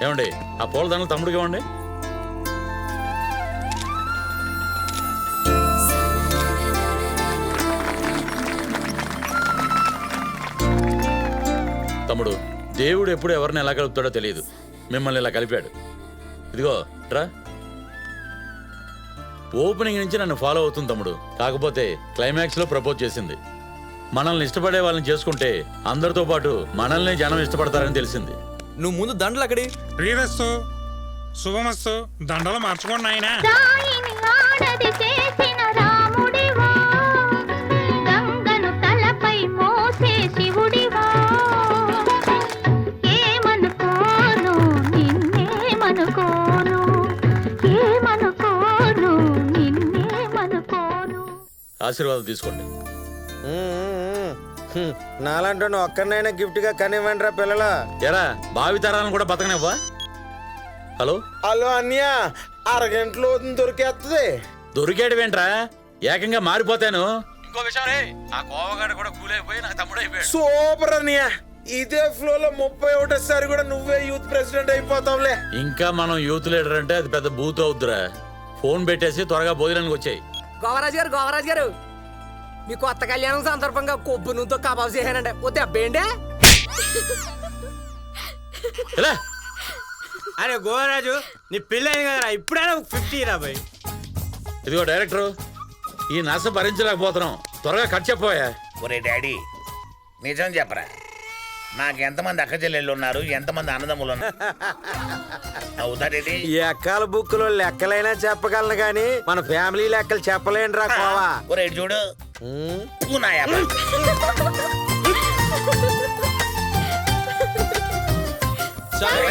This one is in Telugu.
ఏమండి ఆ పూలదండలు తమ్ముడికి ఇవ్వండి. తమ్ముడు, దేవుడు ఎప్పుడు ఎవరిని ఎలా కలుపుతాడో తెలియదు. మిమ్మల్ని ఇలా కలిపాడు. ఇదిగో రా. ఓపెనింగ్ నుంచి నన్ను ఫాలో అవుతుంది తమ్ముడు. కాకపోతే క్లైమాక్స్ లో ప్రపోజ్ చేసింది. మనల్ని ఇష్టపడే వాళ్ళని చేసుకుంటే అందరితో పాటు మనల్ని జనం ఇష్టపడతారని తెలిసింది. నువ్వు ముందు దండలు అక్కడి. ప్రియస్తు శుభమస్తు. దండలు మార్చుకోండి నాయనా. ఆశీర్వాదం తీసుకోండి. నాలంటూ ఒక్కరినైనా గిఫ్ట్ గా కనివ్వండి రా పిల్లలు. ఎరా భావితరాలను కూడా బతకనివ్వా? హలో హలో అన్యా, అరగంటలో దొరికేస్తుంది. దొరికేటవేంట్రా? ఏకంగా మారిపోతాను. ఇంకో విషయం రే, ఆ కోవగాడు కూడా కూలైపోయి నాకు తమ్ముడైపోయాడు. సూపర్ అన్యా. ఇదే ఫ్లో లో 31సారి కూడా నువ్వే యూత్ ప్రెసిడెంట్ అయిపోతావులే. ఇంకా మనం యూత్ లీడర్ అంటే అది పెద్ద బూత్ అవుద్దురా. ఫోన్ పెట్టేసి త్వరగా భోజనానికి వచ్చాయి. గోవరాజు గారు మీ కొత్త కళ్యాణం సందర్భంగా కొబ్బు నూనెతో కబాబ్ చేశానండి. వద్దు అబ్బేండే. అరే గోవరాజు, నీ పెళ్ళైంది కదరా, ఇప్పుడైనా 50 రాబోయ్. ఇదిగో డైరెక్టర్, ఈ నస భరించలేకపోతున్నాం. త్వరగా కట్ చెప్పబోయా. ఒరే డాడీ, నిజం చెప్పరా, నాకు ఎంతమంది అక్క చెల్లెళ్ళు ఉన్నారు, ఎంతమంది అన్నదమ్ములు ఉన్నారు? అవుతాడేది ఎక్కల బుక్ లో లెక్కలైనా చెప్పగలను గాని మన ఫ్యామిలీ లెక్కలు చెప్పలేను రా కోవా. ఒరే చూడు, పూనాయా సరే